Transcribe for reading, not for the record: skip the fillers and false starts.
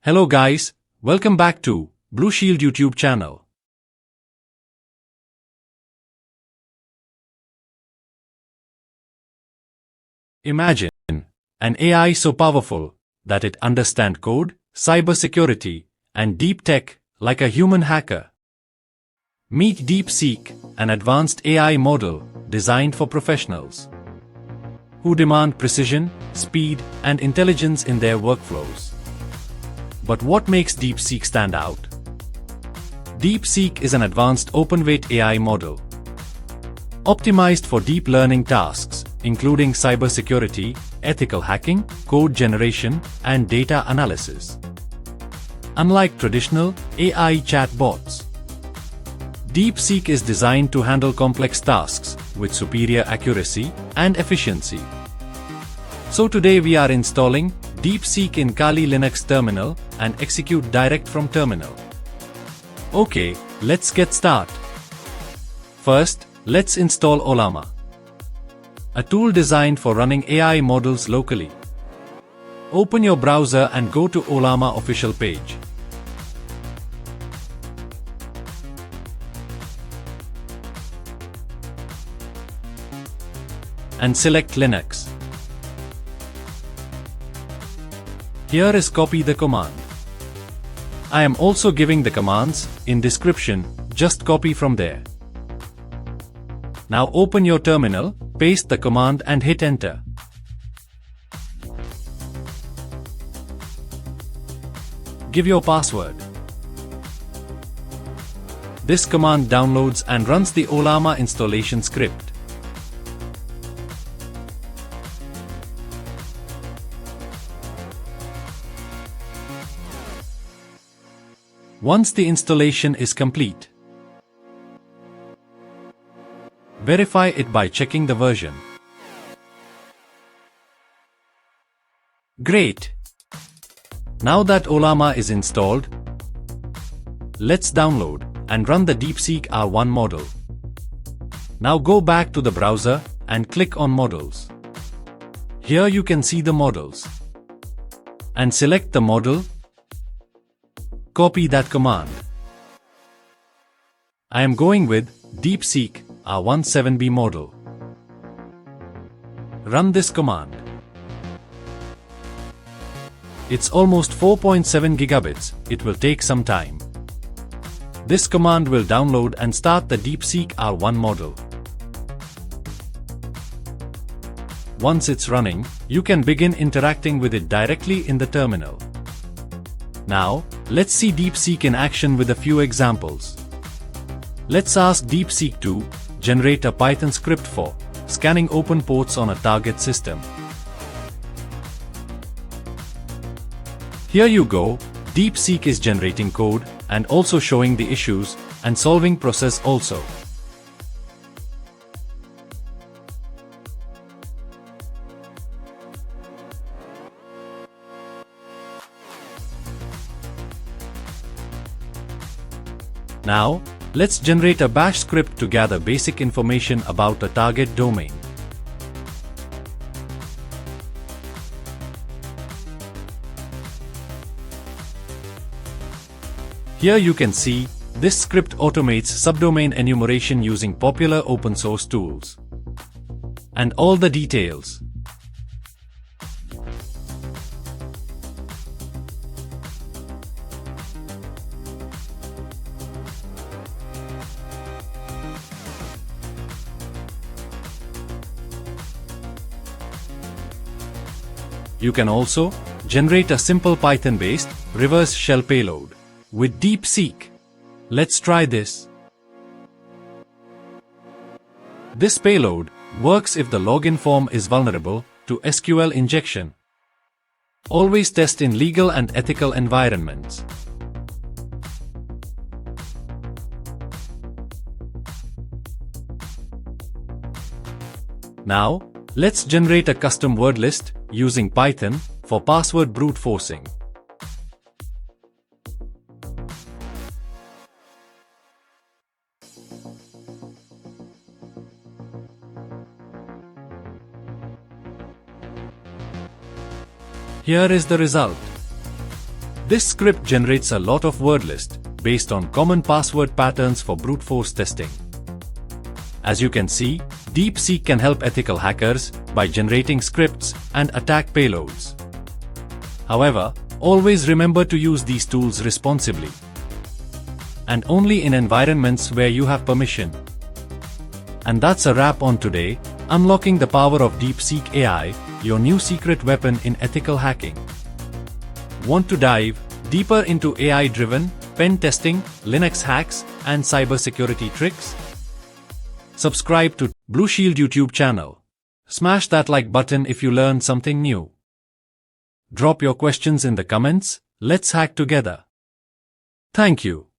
Hello guys, welcome back to Blue Shield YouTube channel. Imagine an AI so powerful that it understands code, cybersecurity, and deep tech like a human hacker. Meet DeepSeek, an advanced AI model designed for professionals who demand precision, speed, and intelligence in their workflows. But what makes DeepSeek stand out? DeepSeek is an advanced open-weight AI model optimized for deep learning tasks, including cybersecurity, ethical hacking, code generation, and data analysis. Unlike traditional AI chatbots, DeepSeek is designed to handle complex tasks with superior accuracy and efficiency. So today we are installing DeepSeek in Kali Linux terminal and execute direct from terminal. Okay, let's get started. First, let's install Ollama, a tool designed for running AI models locally. Open your browser and go to Ollama official page. And select Linux. Here is copy the command. I am also giving the commands in description, just copy from there. Now open your terminal, paste the command and hit enter. Give your password. This command downloads and runs the Ollama installation script. Once the installation is complete, verify it by checking the version. Great! Now that Ollama is installed, let's download and run the DeepSeek R1 model. Now go back to the browser and click on Models. Here you can see the models. And select the model. Copy that command. I am going with DeepSeek R17B model. Run this command. It's almost 4.7 gigabits, it will take some time. This command will download and start the DeepSeek R1 model. Once it's running, you can begin interacting with it directly in the terminal. Now, let's see DeepSeek in action with a few examples. Let's ask DeepSeek to generate a Python script for scanning open ports on a target system. Here you go, DeepSeek is generating code and also showing the issues and solving process also. Now, let's generate a bash script to gather basic information about a target domain. Here you can see, this script automates subdomain enumeration using popular open source tools. And all the details. You can also generate a simple Python-based reverse shell payload with DeepSeek. Let's try this. This payload works if the login form is vulnerable to SQL injection. Always test in legal and ethical environments. Now, let's generate a custom word list using Python for password brute forcing. Here is the result. This script generates a lot of word list based on common password patterns for brute force testing. As you can see, DeepSeek can help ethical hackers by generating scripts and attack payloads. However, always remember to use these tools responsibly, and only in environments where you have permission. And that's a wrap on today, unlocking the power of DeepSeek AI, your new secret weapon in ethical hacking. Want to dive deeper into AI-driven pen testing, Linux hacks, and cybersecurity tricks? Subscribe to Blue Shield YouTube channel. Smash that like button if you learned something new. Drop your questions in the comments, let's hack together. Thank you.